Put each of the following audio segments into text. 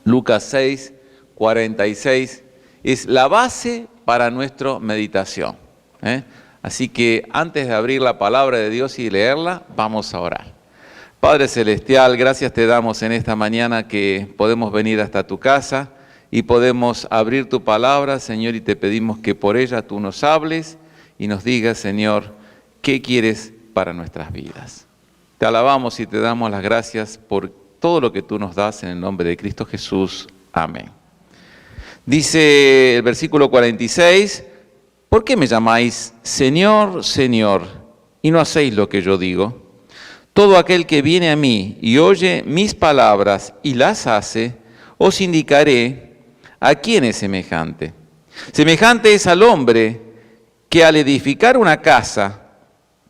Lucas 6, 46, es la base para nuestra meditación. Así que antes de abrir la palabra de Dios y leerla, vamos a orar. Padre Celestial, gracias te damos en esta mañana que podemos venir hasta tu casa y podemos abrir tu palabra, Señor, y te pedimos que por ella tú nos hables y nos digas, Señor, qué quieres para nuestras vidas. Te alabamos y te damos las gracias por todo lo que tú nos das en el nombre de Cristo Jesús. Amén. Dice el versículo 46, ¿por qué me llamáis Señor, Señor, y no hacéis lo que yo digo? Todo aquel que viene a mí y oye mis palabras y las hace, os indicaré a quién es semejante. Semejante es al hombre que al edificar una casa,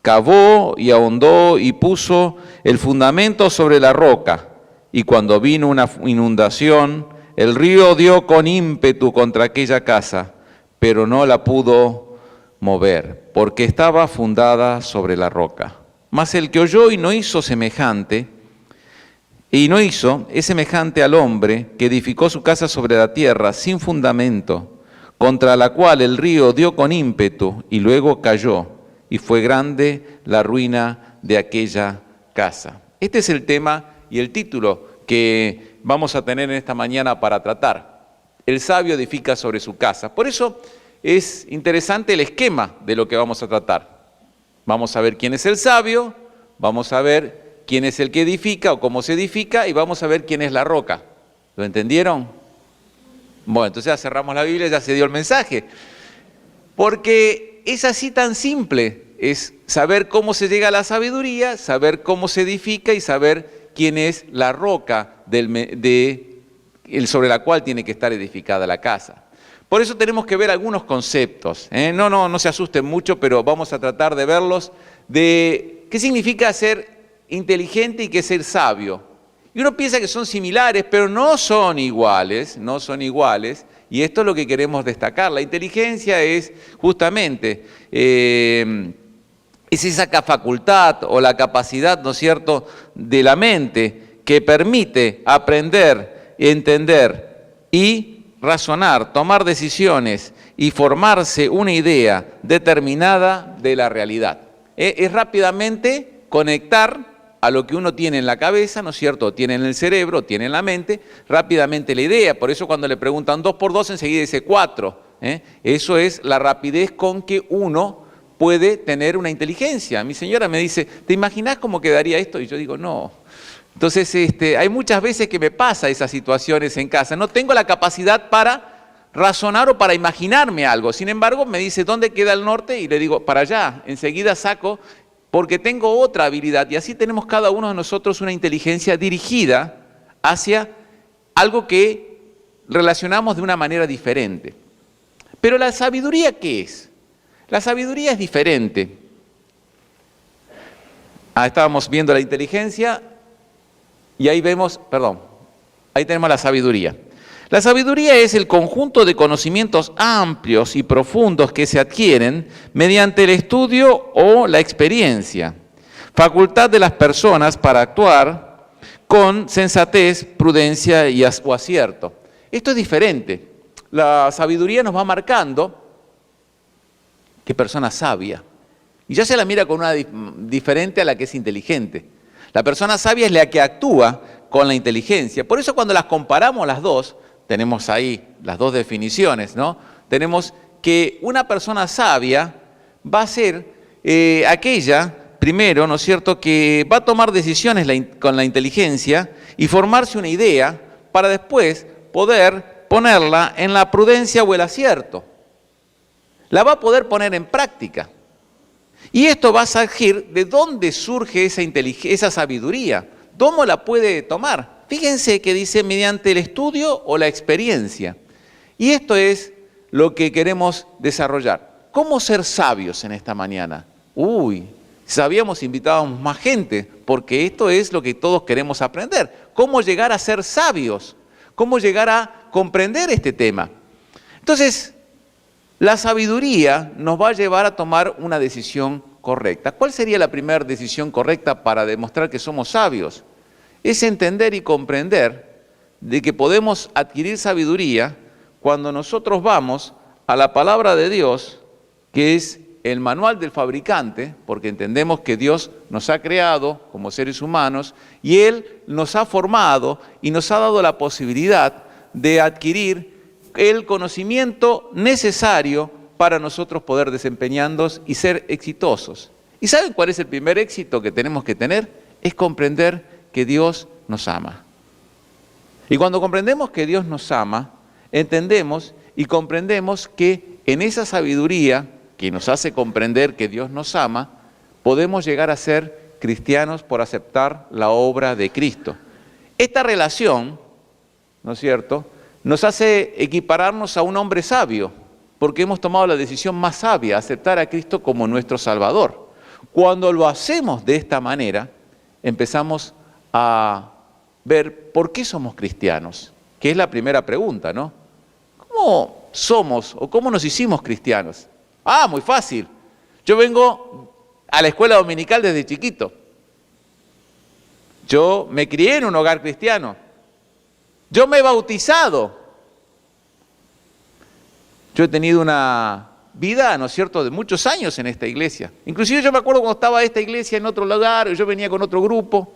cavó y ahondó y puso el fundamento sobre la roca. Y cuando vino una inundación, el río dio con ímpetu contra aquella casa, pero no la pudo mover, porque estaba fundada sobre la roca. Mas el que oyó y no hizo semejante, es semejante al hombre que edificó su casa sobre la tierra sin fundamento, contra la cual el río dio con ímpetu y luego cayó, y fue grande la ruina de aquella casa. Este es el tema y el título que vamos a tener en esta mañana para tratar. El sabio edifica sobre su casa. Por eso es interesante el esquema de lo que vamos a tratar. Vamos a ver quién es el sabio, vamos a ver quién es el que edifica o cómo se edifica y vamos a ver quién es la roca. ¿Lo entendieron? Bueno, entonces ya cerramos la Biblia, ya se dio el mensaje. Porque es así tan simple, es saber cómo se llega a la sabiduría, saber cómo se edifica y saber quién es la roca sobre la cual tiene que estar edificada la casa. Por eso tenemos que ver algunos conceptos. No se asusten mucho, pero vamos a tratar de verlos, de qué significa ser inteligente y qué es ser sabio. Y uno piensa que son similares, pero no son iguales, y esto es lo que queremos destacar. La inteligencia es justamente es esa facultad o la capacidad, ¿no es cierto?, de la mente que permite aprender, entender y razonar, tomar decisiones y formarse una idea determinada de la realidad. Es rápidamente conectar a lo que uno tiene en la cabeza, ¿no es cierto?, tiene en el cerebro, tiene en la mente, rápidamente la idea. Por eso cuando le preguntan 2 por 2 enseguida dice 4. Eso es la rapidez con que uno puede tener una inteligencia. Mi señora me dice, ¿te imaginás cómo quedaría esto? Y yo digo, no. Entonces, hay muchas veces que me pasa esas situaciones en casa. No tengo la capacidad para razonar o para imaginarme algo. Sin embargo, me dice, ¿dónde queda el norte? Y le digo, para allá. Enseguida saco, porque tengo otra habilidad. Y así tenemos cada uno de nosotros una inteligencia dirigida hacia algo que relacionamos de una manera diferente. Pero la sabiduría, ¿qué es? La sabiduría es diferente. Estábamos viendo la inteligencia y ahí vemos, ahí tenemos la sabiduría. La sabiduría es el conjunto de conocimientos amplios y profundos que se adquieren mediante el estudio o la experiencia, facultad de las personas para actuar con sensatez, prudencia o acierto. Esto es diferente. La sabiduría nos va marcando qué persona sabia. Y ya se la mira con una diferente a la que es inteligente. La persona sabia es la que actúa con la inteligencia. Por eso cuando las comparamos las dos, tenemos ahí las dos definiciones, ¿no? Tenemos que una persona sabia va a ser aquella, primero, ¿no es cierto?, que va a tomar decisiones con la inteligencia y formarse una idea para después poder ponerla en la prudencia o el acierto. La va a poder poner en práctica. Y esto va a surgir de dónde surge esa sabiduría. ¿Cómo la puede tomar? Fíjense que dice mediante el estudio o la experiencia. Y esto es lo que queremos desarrollar. ¿Cómo ser sabios en esta mañana? Si habíamos invitado más gente, porque esto es lo que todos queremos aprender. ¿Cómo llegar a ser sabios? ¿Cómo llegar a comprender este tema? Entonces, la sabiduría nos va a llevar a tomar una decisión correcta. ¿Cuál sería la primera decisión correcta para demostrar que somos sabios? Es entender y comprender de que podemos adquirir sabiduría cuando nosotros vamos a la palabra de Dios, que es el manual del fabricante, porque entendemos que Dios nos ha creado como seres humanos y Él nos ha formado y nos ha dado la posibilidad de adquirir el conocimiento necesario para nosotros poder desempeñarnos y ser exitosos. ¿Y saben cuál es el primer éxito que tenemos que tener? Es comprender que Dios nos ama. Y cuando comprendemos que Dios nos ama, entendemos y comprendemos que en esa sabiduría que nos hace comprender que Dios nos ama, podemos llegar a ser cristianos por aceptar la obra de Cristo. Esta relación, ¿no es cierto?, nos hace equipararnos a un hombre sabio, porque hemos tomado la decisión más sabia, aceptar a Cristo como nuestro Salvador. Cuando lo hacemos de esta manera, empezamos a ver por qué somos cristianos, que es la primera pregunta, ¿no? ¿Cómo somos o cómo nos hicimos cristianos? Ah, muy fácil. Yo vengo a la escuela dominical desde chiquito. Yo me crié en un hogar cristiano. Yo me he bautizado. Yo he tenido una vida, ¿no es cierto?, de muchos años en esta iglesia. Inclusive yo me acuerdo cuando estaba esta iglesia en otro lugar, yo venía con otro grupo.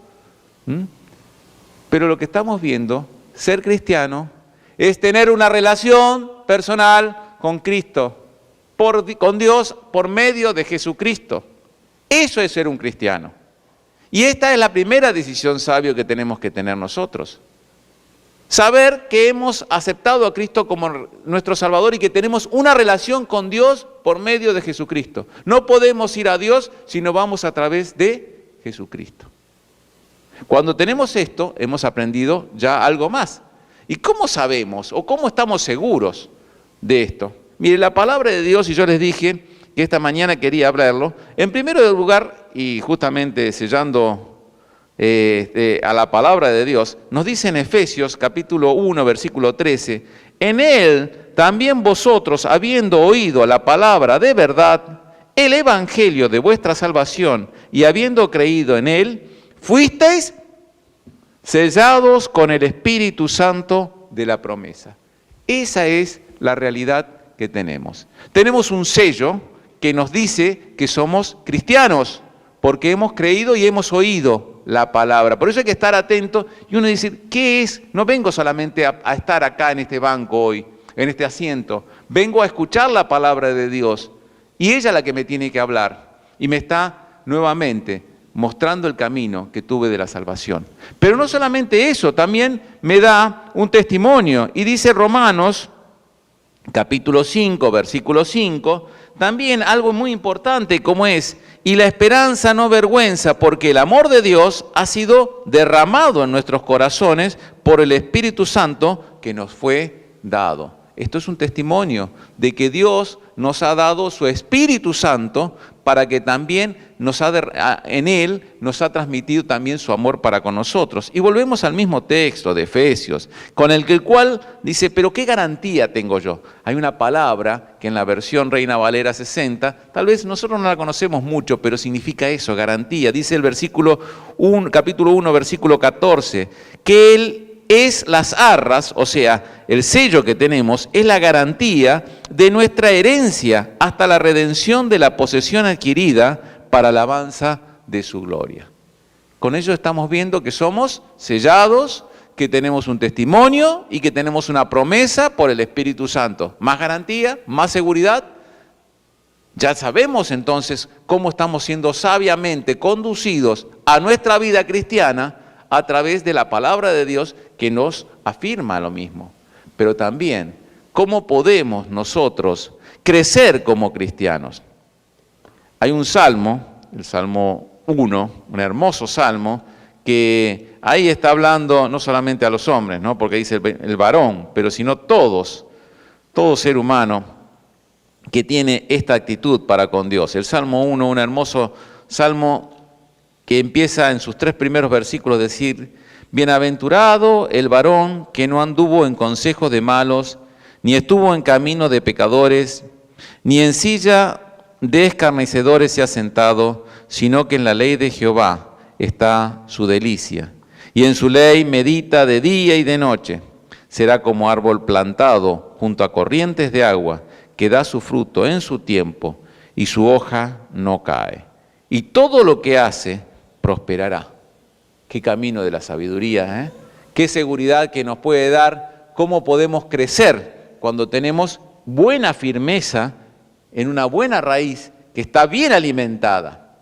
Pero lo que estamos viendo, ser cristiano, es tener una relación personal con Cristo, con Dios por medio de Jesucristo. Eso es ser un cristiano. Y esta es la primera decisión sabia que tenemos que tener nosotros. Saber que hemos aceptado a Cristo como nuestro Salvador y que tenemos una relación con Dios por medio de Jesucristo. No podemos ir a Dios si no vamos a través de Jesucristo. Cuando tenemos esto, hemos aprendido ya algo más. ¿Y cómo sabemos o cómo estamos seguros de esto? Mire, la palabra de Dios, y yo les dije que esta mañana quería hablarlo, en primer lugar, y justamente sellando a la palabra de Dios, nos dice en Efesios capítulo 1, versículo 13, en Él también vosotros, habiendo oído la palabra de verdad, el evangelio de vuestra salvación, y habiendo creído en Él, fuisteis sellados con el Espíritu Santo de la promesa. Esa es la realidad que tenemos. Tenemos un sello que nos dice que somos cristianos, porque hemos creído y hemos oído la palabra. Por eso hay que estar atento y uno dice, ¿qué es? No vengo solamente a estar acá en este banco hoy, en este asiento. Vengo a escuchar la palabra de Dios y ella es la que me tiene que hablar y me está nuevamente mostrando el camino que tuve de la salvación. Pero no solamente eso, también me da un testimonio y dice Romanos capítulo 5, versículo 5, también algo muy importante como es, y la esperanza no avergüenza, porque el amor de Dios ha sido derramado en nuestros corazones por el Espíritu Santo que nos fue dado. Esto es un testimonio de que Dios nos ha dado su Espíritu Santo para que también en Él nos ha transmitido también su amor para con nosotros. Y volvemos al mismo texto de Efesios, con el cual dice, pero ¿qué garantía tengo yo? Hay una palabra que en la versión Reina Valera 60, tal vez nosotros no la conocemos mucho, pero significa eso, garantía. Dice el capítulo 1, versículo 14, que Él es las arras, o sea, el sello que tenemos, es la garantía de nuestra herencia hasta la redención de la posesión adquirida para alabanza de su gloria. Con ello estamos viendo que somos sellados, que tenemos un testimonio y que tenemos una promesa por el Espíritu Santo. Más garantía, más seguridad. Ya sabemos entonces cómo estamos siendo sabiamente conducidos a nuestra vida cristiana a través de la palabra de Dios que nos afirma lo mismo. Pero también, ¿cómo podemos nosotros crecer como cristianos? Hay un salmo, el Salmo 1, un hermoso salmo, que ahí está hablando no solamente a los hombres, ¿no?, porque dice el varón, pero sino todo ser humano que tiene esta actitud para con Dios. El Salmo 1, un hermoso salmo que empieza en sus 3 primeros versículos a decir, bienaventurado el varón que no anduvo en consejo de malos, ni estuvo en camino de pecadores, ni en silla de escarnecedores se ha sentado, sino que en la ley de Jehová está su delicia. y en su ley medita de día y de noche. Será como árbol plantado junto a corrientes de agua, que da su fruto en su tiempo, y su hoja no cae. Y todo lo que hace prosperará. Qué camino de la sabiduría, ¿eh? Qué seguridad que nos puede dar, cómo podemos crecer cuando tenemos buena firmeza en una buena raíz que está bien alimentada.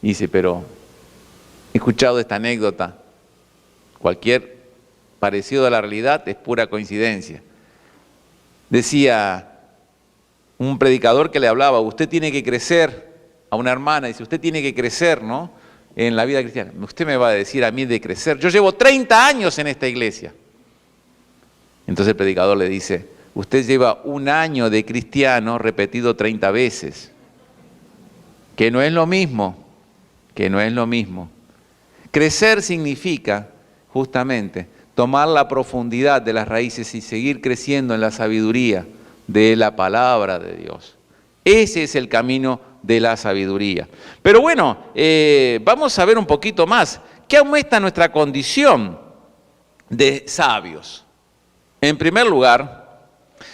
Y dice, pero he escuchado esta anécdota, cualquier parecido a la realidad es pura coincidencia. Decía un predicador que le hablaba, usted tiene que crecer, a una hermana, dice, usted tiene que crecer, ¿no?, en la vida cristiana. Usted me va a decir a mí de crecer. Yo llevo 30 años en esta iglesia. Entonces el predicador le dice, usted lleva 1 año de cristiano repetido 30 veces. Que no es lo mismo, que no es lo mismo. Crecer significa, justamente, tomar la profundidad de las raíces y seguir creciendo en la sabiduría de la palabra de Dios. Ese es el camino de la sabiduría. Pero bueno, vamos a ver un poquito más. ¿Qué aumenta nuestra condición de sabios? En primer lugar,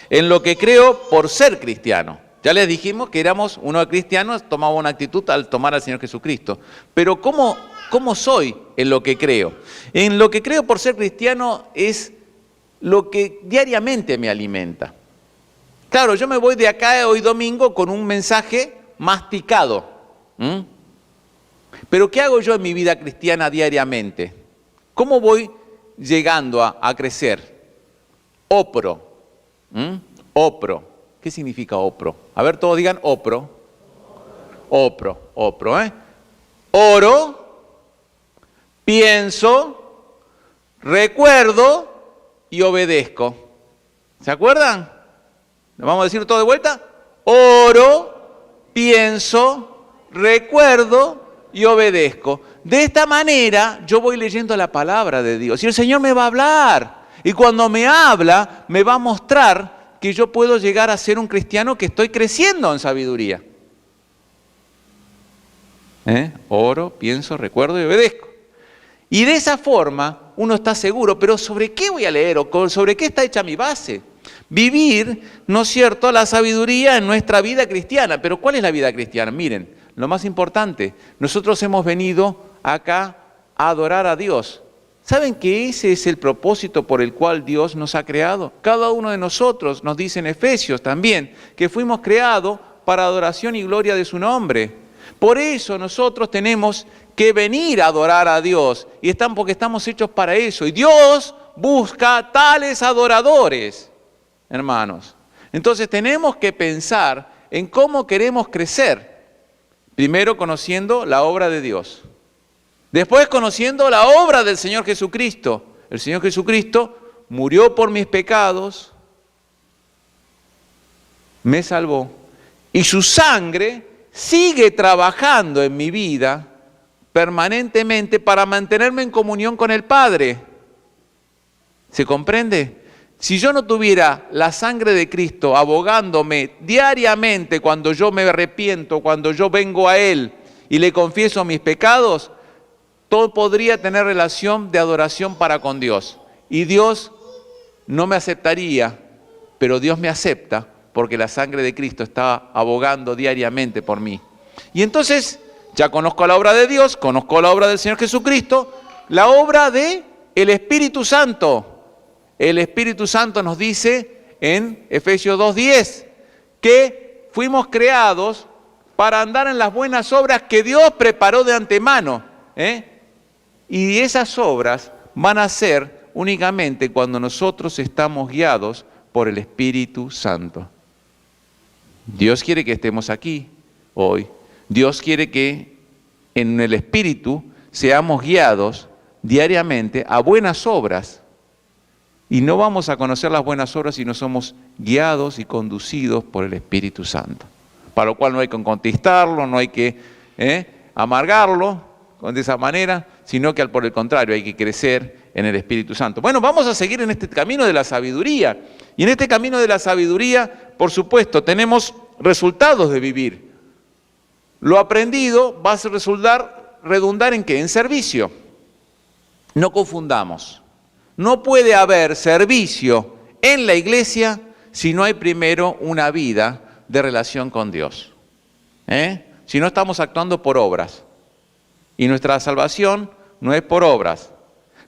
en lo que creo por ser cristiano. Ya les dijimos que éramos unos cristianos, tomaba una actitud al tomar al Señor Jesucristo. Pero ¿cómo soy en lo que creo? En lo que creo por ser cristiano es lo que diariamente me alimenta. Claro, yo me voy de acá hoy domingo con un mensaje masticado. Pero ¿qué hago yo en mi vida cristiana diariamente? ¿Cómo voy llegando a crecer? Opro. Opro. ¿Qué significa opro? A ver, todos digan opro. Opro. Oro, pienso, recuerdo y obedezco. ¿Se acuerdan? ¿Lo vamos a decir todo de vuelta? Oro, pienso, recuerdo y obedezco. De esta manera yo voy leyendo la palabra de Dios y el Señor me va a hablar. Y cuando me habla, me va a mostrar que yo puedo llegar a ser un cristiano que estoy creciendo en sabiduría. Oro, pienso, recuerdo y obedezco. Y de esa forma uno está seguro, pero ¿sobre qué voy a leer o sobre qué está hecha mi base? Vivir, ¿no es cierto?, la sabiduría en nuestra vida cristiana. Pero ¿cuál es la vida cristiana? Miren, lo más importante, nosotros hemos venido acá a adorar a Dios. ¿Saben que ese es el propósito por el cual Dios nos ha creado? Cada uno de nosotros, nos dice en Efesios también, que fuimos creados para adoración y gloria de su nombre. Por eso nosotros tenemos que venir a adorar a Dios, porque estamos hechos para eso. Y Dios busca tales adoradores, hermanos. Entonces tenemos que pensar en cómo queremos crecer. Primero conociendo la obra de Dios. Después conociendo la obra del Señor Jesucristo. El Señor Jesucristo murió por mis pecados, me salvó. Y su sangre sigue trabajando en mi vida permanentemente para mantenerme en comunión con el Padre. ¿Se comprende? Si yo no tuviera la sangre de Cristo abogándome diariamente cuando yo me arrepiento, cuando yo vengo a Él y le confieso mis pecados, todo podría tener relación de adoración para con Dios. Y Dios no me aceptaría, pero Dios me acepta porque la sangre de Cristo está abogando diariamente por mí. Y entonces ya conozco la obra de Dios, conozco la obra del Señor Jesucristo, la obra del Espíritu Santo. El Espíritu Santo nos dice en Efesios 2:10 que fuimos creados para andar en las buenas obras que Dios preparó de antemano. Y esas obras van a ser únicamente cuando nosotros estamos guiados por el Espíritu Santo. Dios quiere que estemos aquí hoy. Dios quiere que en el Espíritu seamos guiados diariamente a buenas obras. Y no vamos a conocer las buenas obras si no somos guiados y conducidos por el Espíritu Santo. Para lo cual no hay que contestarlo, no hay que amargarlo de esa manera, sino que por el contrario hay que crecer en el Espíritu Santo. Bueno, vamos a seguir en este camino de la sabiduría. Y en este camino de la sabiduría, por supuesto, tenemos resultados de vivir. Lo aprendido va a redundar ¿en qué? En servicio. no confundamos. No puede haber servicio en la iglesia si no hay primero una vida de relación con Dios. Si no estamos actuando por obras. Y nuestra salvación no es por obras.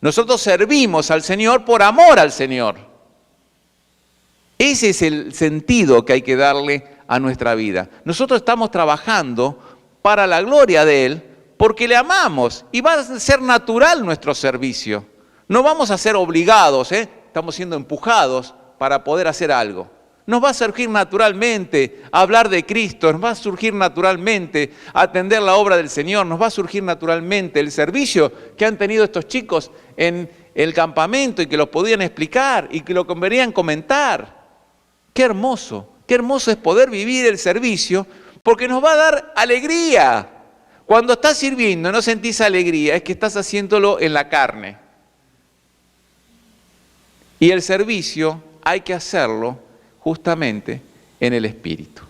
Nosotros servimos al Señor por amor al Señor. Ese es el sentido que hay que darle a nuestra vida. Nosotros estamos trabajando para la gloria de Él porque le amamos y va a ser natural nuestro servicio. No vamos a ser obligados, estamos siendo empujados para poder hacer algo. Nos va a surgir naturalmente hablar de Cristo, nos va a surgir naturalmente atender la obra del Señor, nos va a surgir naturalmente el servicio que han tenido estos chicos en el campamento y que lo podían explicar y que lo convenían comentar. Qué hermoso es poder vivir el servicio porque nos va a dar alegría. Cuando estás sirviendo y no sentís alegría, es que estás haciéndolo en la carne. Y el servicio hay que hacerlo justamente en el Espíritu.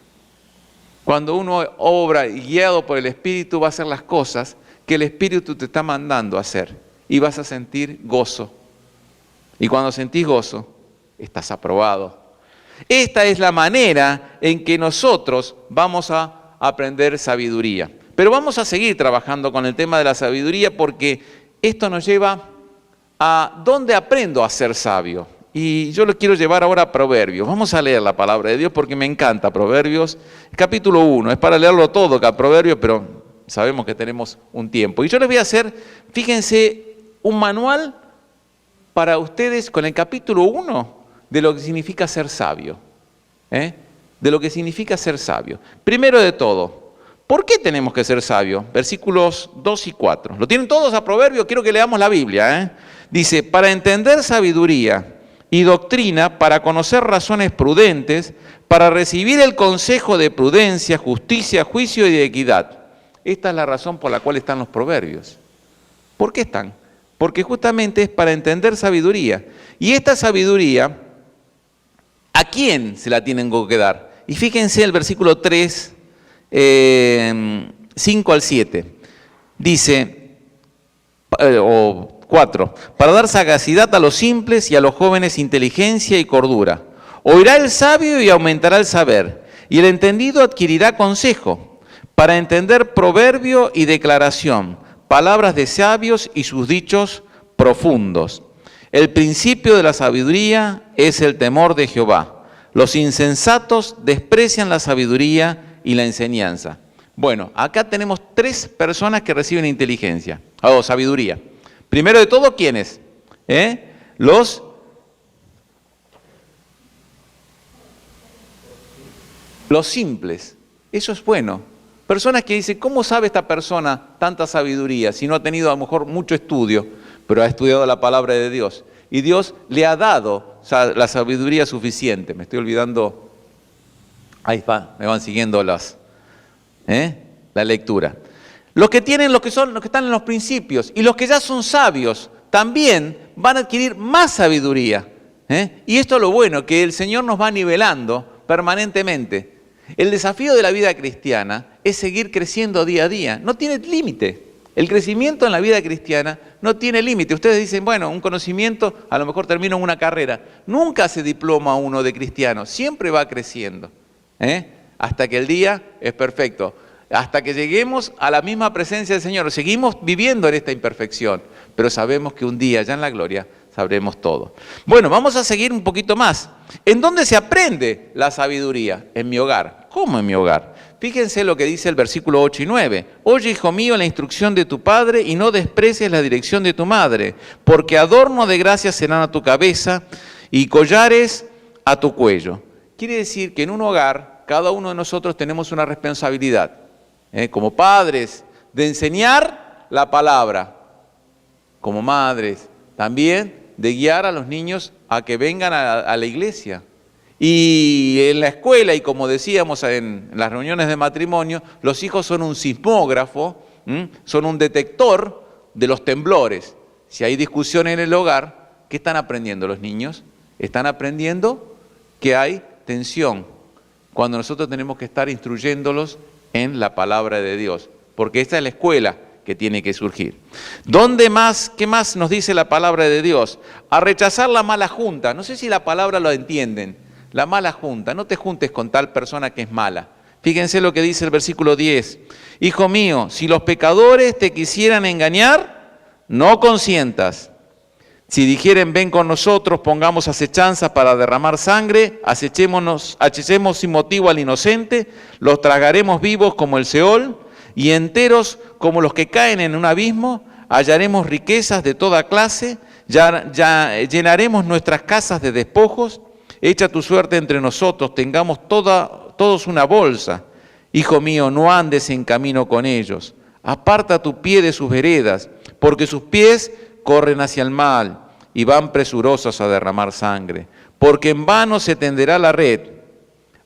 Cuando uno obra guiado por el Espíritu, va a hacer las cosas que el Espíritu te está mandando a hacer y vas a sentir gozo. Y cuando sentís gozo, estás aprobado. Esta es la manera en que nosotros vamos a aprender sabiduría. Pero vamos a seguir trabajando con el tema de la sabiduría porque esto nos lleva a dónde aprendo a ser sabio. Y yo lo quiero llevar ahora a Proverbios. Vamos a leer la palabra de Dios porque me encanta Proverbios. Capítulo 1, es para leerlo todo acá Proverbios, pero sabemos que tenemos un tiempo. Y yo les voy a hacer, fíjense, un manual para ustedes con el capítulo 1 de lo que significa ser sabio. De lo que significa ser sabio. Primero de todo, ¿por qué tenemos que ser sabios? Versículos 2 y 4. ¿Lo tienen todos a Proverbios? Quiero que leamos la Biblia. Dice, para entender sabiduría y doctrina, para conocer razones prudentes, para recibir el consejo de prudencia, justicia, juicio y de equidad. Esta es la razón por la cual están los proverbios. ¿Por qué están? Porque justamente es para entender sabiduría. Y esta sabiduría, ¿a quién se la tienen que dar? Y fíjense el versículo 3, 5 al 7. Dice, o 4, para dar sagacidad a los simples y a los jóvenes inteligencia y cordura. Oirá el sabio y aumentará el saber, y el entendido adquirirá consejo, para entender proverbio y declaración, palabras de sabios y sus dichos profundos. El principio de la sabiduría es el temor de Jehová. Los insensatos desprecian la sabiduría y la enseñanza. Bueno, acá tenemos 3 personas que reciben inteligencia, o sabiduría. Primero de todo, ¿quiénes? Los simples. Eso es bueno. Personas que dicen, ¿cómo sabe esta persona tanta sabiduría si no ha tenido a lo mejor mucho estudio, pero ha estudiado la palabra de Dios? Y Dios le ha dado la sabiduría suficiente. Me estoy olvidando, ahí va, me van siguiendo la lectura. Los que están en los principios y los que ya son sabios también van a adquirir más sabiduría. Y esto es lo bueno, que el Señor nos va nivelando permanentemente. El desafío de la vida cristiana es seguir creciendo día a día. No tiene límite. El crecimiento en la vida cristiana no tiene límite. Ustedes dicen, bueno, un conocimiento, a lo mejor termino en una carrera. Nunca se diploma uno de cristiano, siempre va creciendo. Hasta que el día es perfecto. Hasta que lleguemos a la misma presencia del Señor. Seguimos viviendo en esta imperfección, pero sabemos que un día, ya en la gloria, sabremos todo. Bueno, vamos a seguir un poquito más. ¿En dónde se aprende la sabiduría? En mi hogar. ¿Cómo en mi hogar? Fíjense lo que dice el versículo 8 y 9. Oye, hijo mío, la instrucción de tu padre y no desprecies la dirección de tu madre, porque adorno de gracia serán a tu cabeza y collares a tu cuello. Quiere decir que en un hogar, cada uno de nosotros tenemos una responsabilidad, como padres, de enseñar la palabra, como madres, también de guiar a los niños a que vengan a la iglesia. Y en la escuela, y como decíamos en las reuniones de matrimonio, los hijos son un sismógrafo, son un detector de los temblores. Si hay discusión en el hogar, ¿qué están aprendiendo los niños? Están aprendiendo que hay tensión, cuando nosotros tenemos que estar instruyéndolos en la palabra de Dios. Porque esta es la escuela que tiene que surgir. ¿Dónde más? ¿Qué más nos dice la palabra de Dios? A rechazar la mala junta. No sé si la palabra lo entienden. La mala junta. No te juntes con tal persona que es mala. Fíjense lo que dice el versículo 10. Hijo mío, si los pecadores te quisieran engañar, no consientas. Si dijeren, ven con nosotros, pongamos acechanza para derramar sangre, acechemos sin motivo al inocente, los tragaremos vivos como el Seol, y enteros como los que caen en un abismo, hallaremos riquezas de toda clase, ya llenaremos nuestras casas de despojos, echa tu suerte entre nosotros, tengamos todos una bolsa. Hijo mío, no andes en camino con ellos, aparta tu pie de sus veredas, porque sus pies corren hacia el mal y van presurosos a derramar sangre, porque en vano se tenderá la red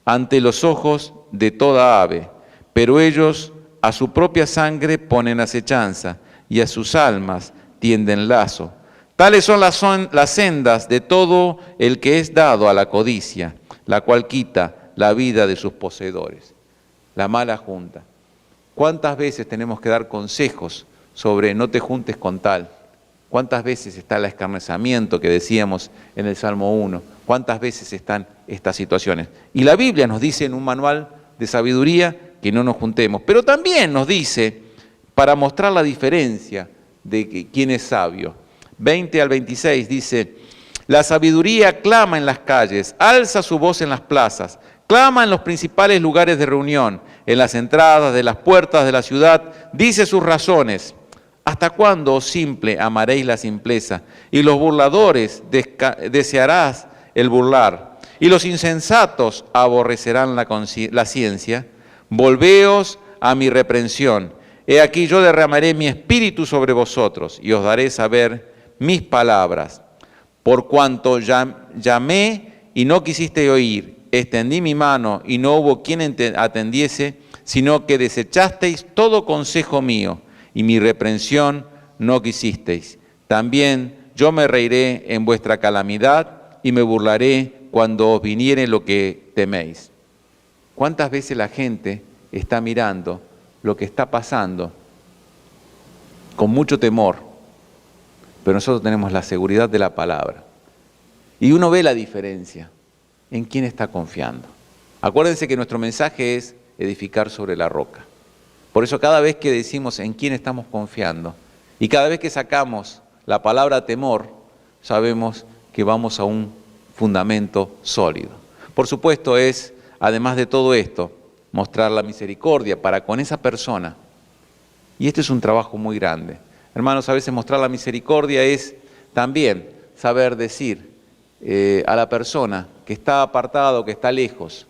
ante los ojos de toda ave, pero ellos a su propia sangre ponen acechanza y a sus almas tienden lazo. Tales son las sendas de todo el que es dado a la codicia, la cual quita la vida de sus poseedores. La mala junta. ¿Cuántas veces tenemos que dar consejos sobre no te juntes con tal? ¿Cuántas veces está el escarnecimiento que decíamos en el Salmo 1? ¿Cuántas veces están estas situaciones? Y la Biblia nos dice en un manual de sabiduría que no nos juntemos, pero también nos dice, para mostrar la diferencia de quién es sabio, 20 al 26 dice, la sabiduría clama en las calles, alza su voz en las plazas, clama en los principales lugares de reunión, en las entradas de las puertas de la ciudad, dice sus razones. ¿Hasta cuándo, oh simple, amaréis la simpleza? Y los burladores desearás el burlar, y los insensatos aborrecerán la ciencia. Volveos a mi reprensión. He aquí yo derramaré mi espíritu sobre vosotros, y os daré saber mis palabras. Por cuanto llamé y no quisiste oír, extendí mi mano y no hubo quien atendiese, sino que desechasteis todo consejo mío, y mi reprensión no quisisteis. También yo me reiré en vuestra calamidad y me burlaré cuando os viniere lo que teméis. ¿Cuántas veces la gente está mirando lo que está pasando con mucho temor? Pero nosotros tenemos la seguridad de la palabra. Y uno ve la diferencia en quién está confiando. Acuérdense que nuestro mensaje es edificar sobre la roca. Por eso cada vez que decimos en quién estamos confiando y cada vez que sacamos la palabra temor, sabemos que vamos a un fundamento sólido. Por supuesto es, además de todo esto, mostrar la misericordia para con esa persona. Y este es un trabajo muy grande. Hermanos, a veces mostrar la misericordia es también saber decir a la persona que está apartado, que está lejos.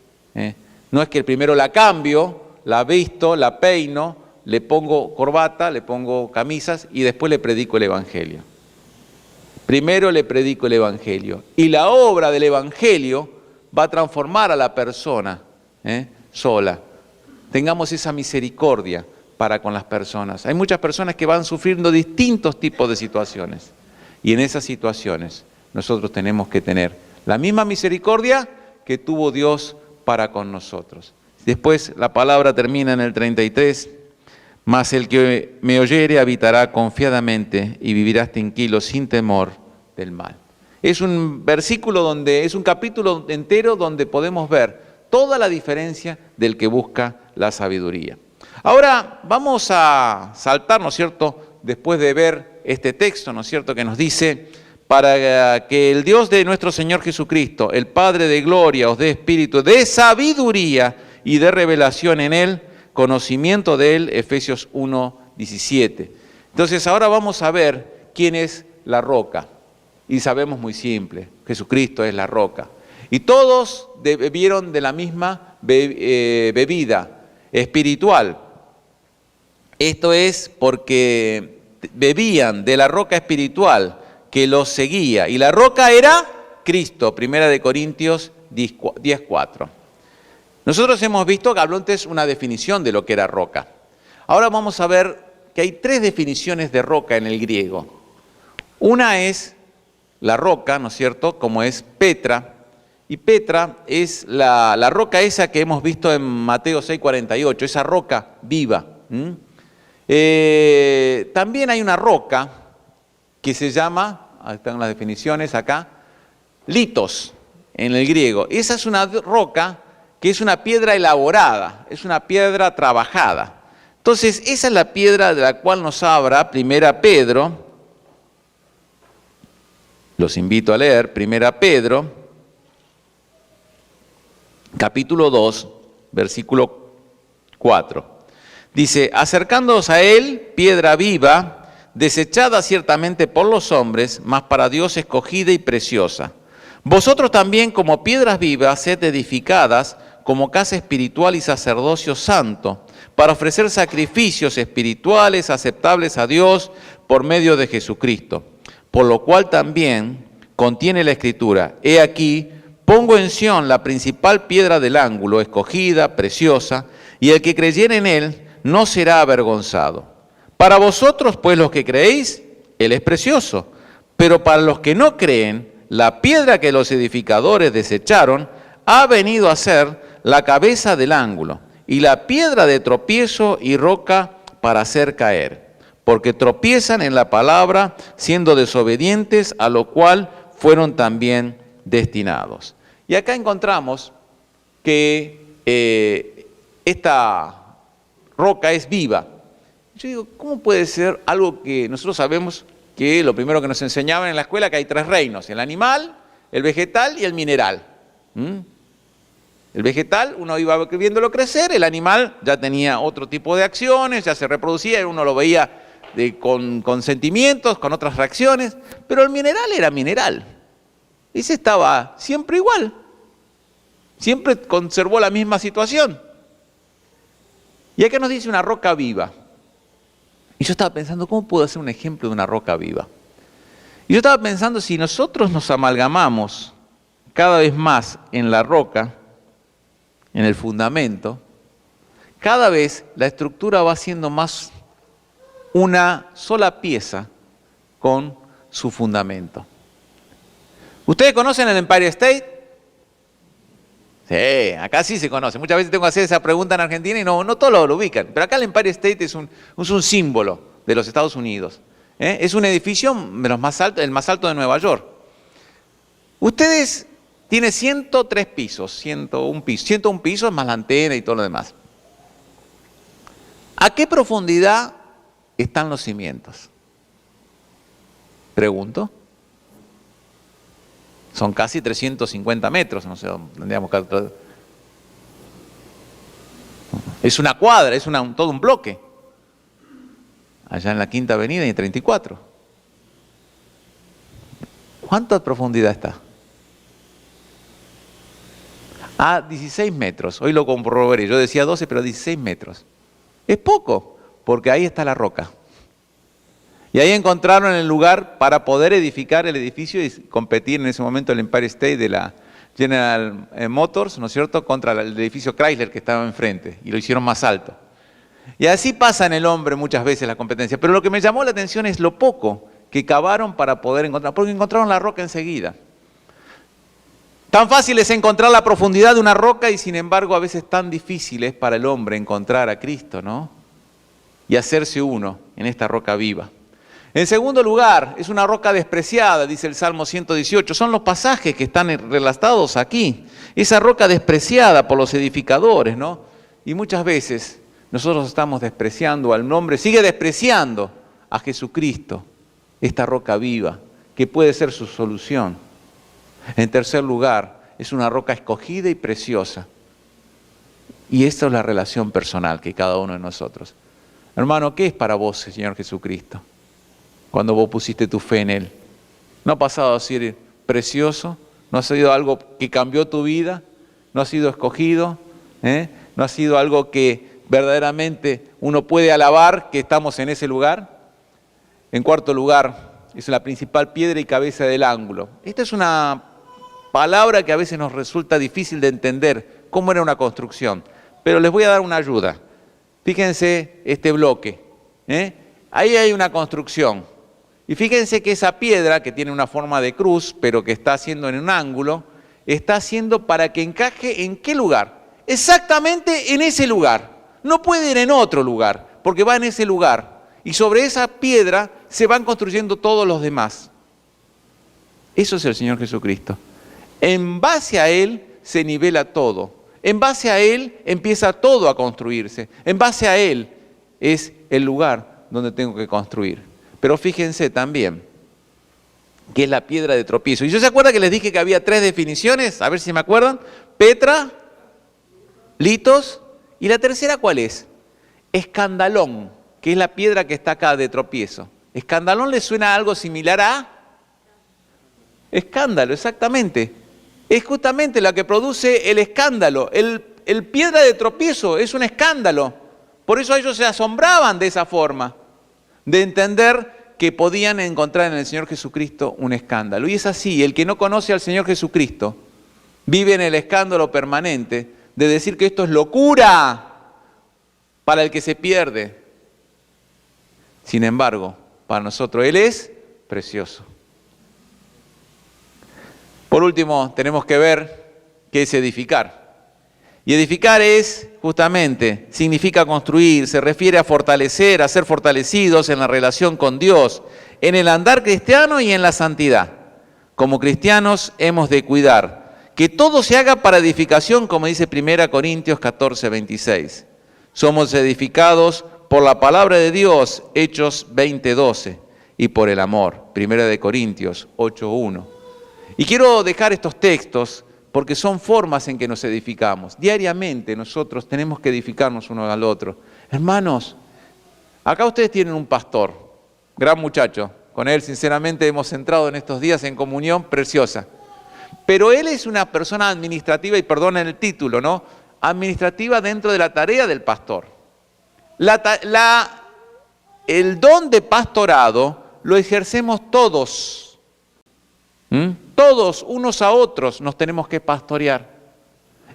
No es que primero la cambio, la visto, la peino, le pongo corbata, le pongo camisas y después le predico el Evangelio. Primero le predico el Evangelio. Y la obra del Evangelio va a transformar a la persona sola. Tengamos esa misericordia para con las personas. Hay muchas personas que van sufriendo distintos tipos de situaciones. Y en esas situaciones nosotros tenemos que tener la misma misericordia que tuvo Dios para con nosotros. Después la palabra termina en el 33, mas el que me oyere habitará confiadamente y vivirá tranquilo sin temor del mal. Es un versículo donde, es un capítulo entero donde podemos ver toda la diferencia del que busca la sabiduría. Ahora vamos a saltar, ¿no es cierto?, después de ver este texto, ¿no es cierto?, que nos dice, para que el Dios de nuestro Señor Jesucristo, el Padre de gloria, os dé espíritu de sabiduría y de revelación en Él, conocimiento de Él, Efesios 1:17. Entonces ahora vamos a ver quién es la roca. Y sabemos muy simple, Jesucristo es la roca. Y todos bebieron de la misma bebida espiritual. Esto es porque bebían de la roca espiritual que los seguía. Y la roca era Cristo, 1 Corintios 10:4. Nosotros hemos visto que habló antes una definición de lo que era roca. Ahora vamos a ver que hay 3 definiciones de roca en el griego. Una es la roca, ¿no es cierto?, como es Petra. Y Petra es la roca esa que hemos visto en Mateo 6:48, esa roca viva. También hay una roca que se llama, ahí están las definiciones acá, litos en el griego. Esa es una roca que es una piedra elaborada, es una piedra trabajada. Entonces, esa es la piedra de la cual nos habla 1 Pedro. Los invito a leer 1 Pedro, capítulo 2, versículo 4. Dice, acercándoos a él, piedra viva, desechada ciertamente por los hombres, mas para Dios escogida y preciosa. Vosotros también como piedras vivas sed edificadas como casa espiritual y sacerdocio santo, para ofrecer sacrificios espirituales aceptables a Dios por medio de Jesucristo. Por lo cual también contiene la Escritura, he aquí, pongo en Sión la principal piedra del ángulo, escogida, preciosa, y el que creyere en él no será avergonzado. Para vosotros, pues los que creéis, él es precioso, pero para los que no creen, la piedra que los edificadores desecharon ha venido a ser la cabeza del ángulo, y la piedra de tropiezo y roca para hacer caer, porque tropiezan en la palabra, siendo desobedientes, a lo cual fueron también destinados. Y acá encontramos que esta roca es viva. Yo digo, ¿cómo puede ser algo que nosotros sabemos que lo primero que nos enseñaban en la escuela, que hay 3 reinos: el animal, el vegetal y el mineral? El vegetal, uno iba viéndolo crecer, el animal ya tenía otro tipo de acciones, ya se reproducía, uno lo veía con sentimientos, con otras reacciones, pero el mineral era mineral. Ese estaba siempre igual, siempre conservó la misma situación. Y acá nos dice una roca viva. Y yo estaba pensando, ¿cómo puedo hacer un ejemplo de una roca viva? Y yo estaba pensando, si nosotros nos amalgamamos cada vez más en la roca, en el fundamento, cada vez la estructura va siendo más una sola pieza con su fundamento. ¿Ustedes conocen el Empire State? Sí, acá sí se conoce. Muchas veces tengo que hacer esa pregunta en Argentina y no todos lo ubican. Pero acá el Empire State es un símbolo de los Estados Unidos. Es un edificio de los más altos, el más alto de Nueva York. Ustedes tienen 103 pisos, 101 pisos más la antena y todo lo demás. ¿A qué profundidad están los cimientos? Pregunto. Son casi 350 metros, no sé, tendríamos que... Es una cuadra, es todo un bloque. Allá en la Quinta Avenida y en 34. ¿Cuánta profundidad está? A 16 metros. Hoy lo comprobaré. Yo decía 12, pero 16 metros. Es poco, porque ahí está la roca. Y ahí encontraron el lugar para poder edificar el edificio y competir en ese momento el Empire State de la General Motors, ¿no es cierto?, contra el edificio Chrysler que estaba enfrente, y lo hicieron más alto. Y así pasa en el hombre muchas veces la competencia. Pero lo que me llamó la atención es lo poco que cavaron para poder encontrar, porque encontraron la roca enseguida. Tan fácil es encontrar la profundidad de una roca y sin embargo a veces tan difícil es para el hombre encontrar a Cristo, ¿no? Y hacerse uno en esta roca viva. En segundo lugar, es una roca despreciada, dice el Salmo 118. Son los pasajes que están relatados aquí. Esa roca despreciada por los edificadores, ¿no? Y muchas veces nosotros estamos despreciando al nombre, sigue despreciando a Jesucristo, esta roca viva, que puede ser su solución. En tercer lugar, es una roca escogida y preciosa. Y esta es la relación personal que cada uno de nosotros. Hermano, ¿qué es para vos, Señor Jesucristo? Cuando vos pusiste tu fe en Él. ¿No ha pasado a ser precioso? ¿No ha sido algo que cambió tu vida? ¿No ha sido escogido? ¿No ha sido algo que verdaderamente uno puede alabar que estamos en ese lugar? En cuarto lugar, es la principal piedra y cabeza del ángulo. Esta es una palabra que a veces nos resulta difícil de entender cómo era una construcción. Pero les voy a dar una ayuda. Fíjense este bloque. Ahí hay una construcción. Y fíjense que esa piedra, que tiene una forma de cruz, pero que está haciendo en un ángulo, está haciendo para que encaje ¿en qué lugar? Exactamente en ese lugar. No puede ir en otro lugar, porque va en ese lugar. Y sobre esa piedra se van construyendo todos los demás. Eso es el Señor Jesucristo. En base a Él se nivela todo. En base a Él empieza todo a construirse. En base a Él es el lugar donde tengo que construir. Pero fíjense también que es la piedra de tropiezo. ¿Y yo se acuerdan que les dije que había 3 definiciones? A ver si me acuerdan. Petra, litos, y la tercera, ¿cuál es? Escandalón, que es la piedra que está acá de tropiezo. ¿Escandalón le suena a algo similar a? Escándalo, exactamente. Es justamente la que produce el escándalo. El piedra de tropiezo es un escándalo. Por eso ellos se asombraban de esa forma, de entender que podían encontrar en el Señor Jesucristo un escándalo. Y es así, el que no conoce al Señor Jesucristo vive en el escándalo permanente de decir que esto es locura para el que se pierde. Sin embargo, para nosotros Él es precioso. Por último, tenemos que ver qué es edificar. Y edificar es, justamente, significa construir, se refiere a fortalecer, a ser fortalecidos en la relación con Dios, en el andar cristiano y en la santidad. Como cristianos hemos de cuidar que todo se haga para edificación, como dice 1 Corintios 14, 26. Somos edificados por la palabra de Dios, Hechos 20, 12, y por el amor, 1 Corintios 8, 1. Y quiero dejar estos textos porque son formas en que nos edificamos. Diariamente nosotros tenemos que edificarnos uno al otro. Hermanos, acá ustedes tienen un pastor, gran muchacho. Con él, sinceramente, hemos entrado en estos días en comunión preciosa. Pero él es una persona administrativa, y perdonen el título, ¿no? Administrativa dentro de la tarea del pastor. El don de pastorado lo ejercemos todos. Todos, unos a otros, nos tenemos que pastorear.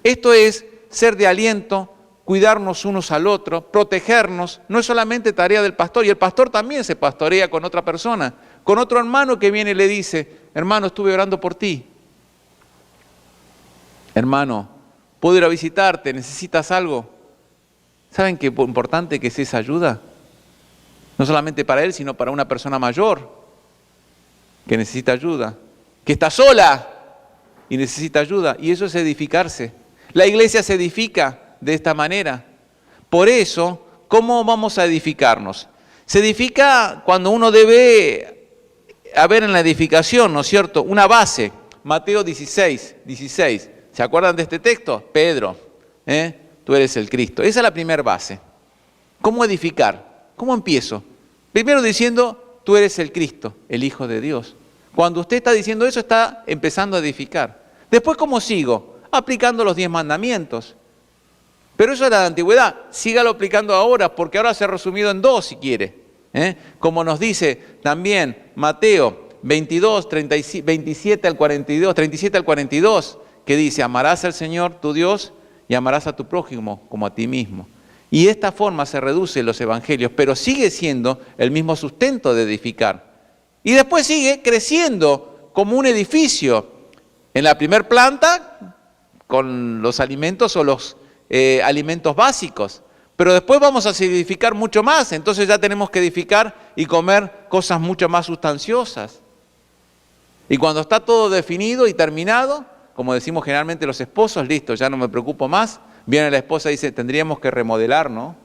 Esto es ser de aliento, cuidarnos unos al otro, protegernos. No es solamente tarea del pastor, y el pastor también se pastorea con otra persona, con otro hermano que viene y le dice: hermano, estuve orando por ti. Hermano, ¿puedo ir a visitarte? ¿Necesitas algo? ¿Saben qué importante que es esa ayuda? No solamente para él, sino para una persona mayor que necesita ayuda, que está sola y necesita ayuda. Y eso es edificarse. La iglesia se edifica de esta manera. Por eso, ¿cómo vamos a edificarnos? Se edifica cuando uno debe haber en la edificación, ¿no es cierto?, una base. Mateo 16, 16. ¿Se acuerdan de este texto? Pedro, tú eres el Cristo. Esa es la primera base. ¿Cómo edificar? ¿Cómo empiezo? Primero diciendo, tú eres el Cristo, el Hijo de Dios. Cuando usted está diciendo eso, está empezando a edificar. Después, ¿cómo sigo? Aplicando los 10 mandamientos. Pero eso era de antigüedad. Sígalo aplicando ahora, porque ahora se ha resumido en 2, si quiere. Como nos dice también Mateo 22, 27 al 42, 37 al 42, que dice: amarás al Señor tu Dios y amarás a tu prójimo como a ti mismo. Y de esta forma se reducen los evangelios, pero sigue siendo el mismo sustento de edificar. Y después sigue creciendo como un edificio. En la primer planta, con los alimentos o los alimentos básicos. Pero después vamos a edificar mucho más. Entonces ya tenemos que edificar y comer cosas mucho más sustanciosas. Y cuando está todo definido y terminado, como decimos generalmente los esposos, listo, ya no me preocupo más. Viene la esposa y dice: tendríamos que remodelar, ¿no?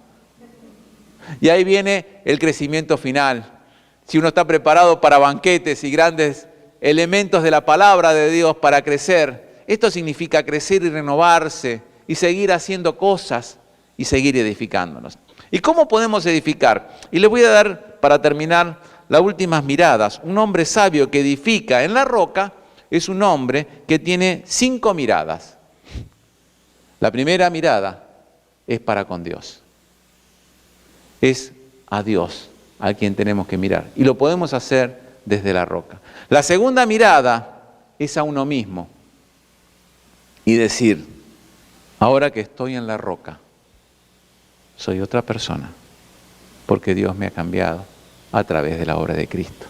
Y ahí viene el crecimiento final. Si uno está preparado para banquetes y grandes elementos de la palabra de Dios para crecer, esto significa crecer y renovarse y seguir haciendo cosas y seguir edificándonos. ¿Y cómo podemos edificar? Y les voy a dar, para terminar, las últimas miradas. Un hombre sabio que edifica en la roca es un hombre que tiene 5 miradas. La primera mirada es para con Dios. Es a Dios a quien tenemos que mirar. Y lo podemos hacer desde la roca. La segunda mirada es a uno mismo. Y decir: ahora que estoy en la roca, soy otra persona. Porque Dios me ha cambiado a través de la obra de Cristo.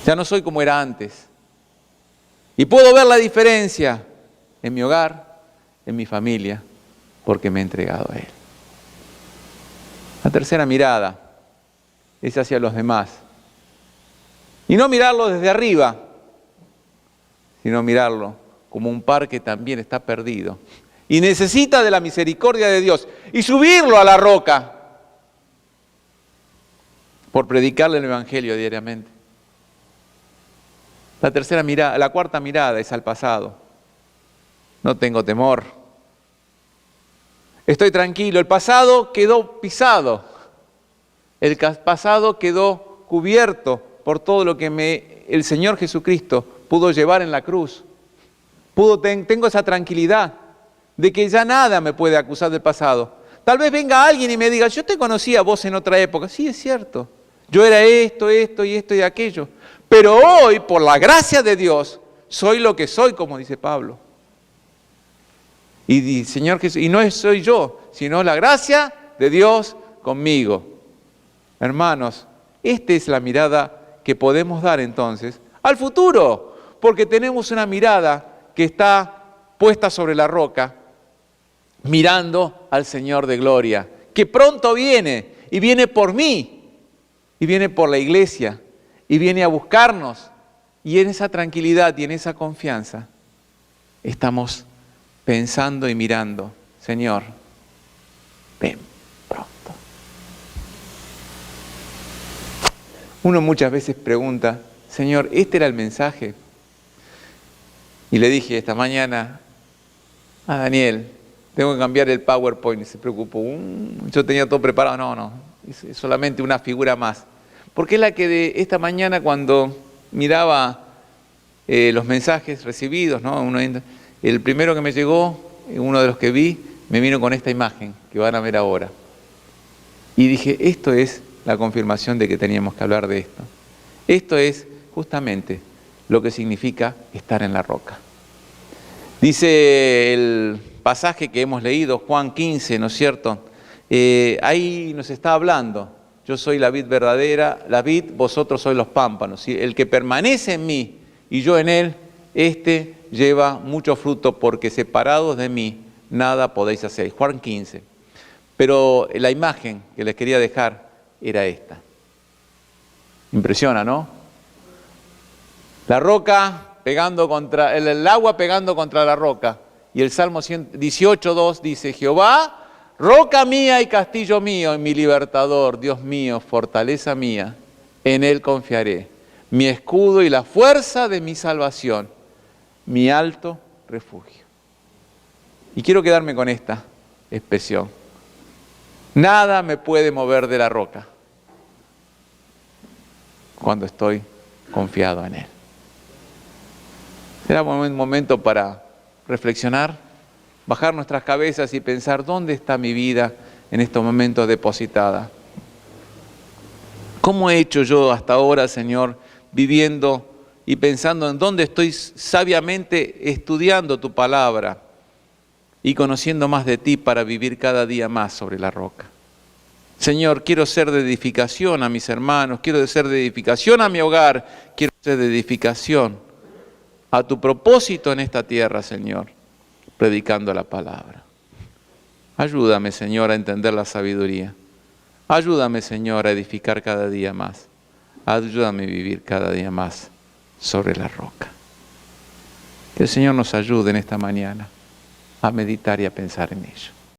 Ya no soy como era antes. Y puedo ver la diferencia en mi hogar, en mi familia, porque me he entregado a Él. La tercera mirada es hacia los demás. Y no mirarlo desde arriba, sino mirarlo como un par que también está perdido y necesita de la misericordia de Dios y subirlo a la roca por predicarle el Evangelio diariamente. La cuarta mirada es al pasado. No tengo temor. Estoy tranquilo. El pasado quedó pisado. El pasado quedó cubierto por todo lo que el Señor Jesucristo pudo llevar en la cruz. Tengo esa tranquilidad de que ya nada me puede acusar del pasado. Tal vez venga alguien y me diga, yo te conocía a vos en otra época. Sí, es cierto. Yo era esto y aquello. Pero hoy, por la gracia de Dios, soy lo que soy, como dice Pablo. Y Señor Jesús, y no soy yo, sino la gracia de Dios conmigo. Hermanos, esta es la mirada que podemos dar entonces al futuro, porque tenemos una mirada que está puesta sobre la roca, mirando al Señor de gloria, que pronto viene, y viene por mí, y viene por la iglesia, y viene a buscarnos, y en esa tranquilidad y en esa confianza estamos pensando y mirando, Señor, ven pronto. Uno muchas veces pregunta, Señor, ¿este era el mensaje? Y le dije esta mañana a Daniel, tengo que cambiar el PowerPoint, y se preocupó, yo tenía todo preparado, no, es solamente una figura más. Porque es la que de esta mañana cuando miraba los mensajes recibidos, ¿no? El primero que me llegó, uno de los que vi, me vino con esta imagen que van a ver ahora. Y dije, esto es la confirmación de que teníamos que hablar de esto. Esto es justamente lo que significa estar en la roca. Dice el pasaje que hemos leído, Juan 15, ¿no es cierto? Ahí nos está hablando, yo soy la vid verdadera, la vid, vosotros sois los pámpanos. ¿Sí? El que permanece en mí y yo en él, este lleva mucho fruto, porque separados de mí nada podéis hacer. Juan 15. Pero la imagen que les quería dejar era esta. Impresiona, ¿no? La roca pegando contra, el agua pegando contra la roca. Y el Salmo 18:2 dice, Jehová, roca mía y castillo mío, y mi libertador, Dios mío, fortaleza mía, en él confiaré. Mi escudo y la fuerza de mi salvación, mi alto refugio. Y quiero quedarme con esta expresión. Nada me puede mover de la roca cuando estoy confiado en él. Será un momento para reflexionar, bajar nuestras cabezas y pensar, ¿dónde está mi vida en estos momentos depositada? ¿Cómo he hecho yo hasta ahora, Señor, viviendo y pensando en dónde estoy sabiamente estudiando tu palabra y conociendo más de ti para vivir cada día más sobre la roca? Señor, quiero ser de edificación a mis hermanos, quiero ser de edificación a mi hogar, quiero ser de edificación a tu propósito en esta tierra, Señor, predicando la palabra. Ayúdame, Señor, a entender la sabiduría. Ayúdame, Señor, a edificar cada día más. Ayúdame a vivir cada día más sobre la roca. Que el Señor nos ayude en esta mañana a meditar y a pensar en ello.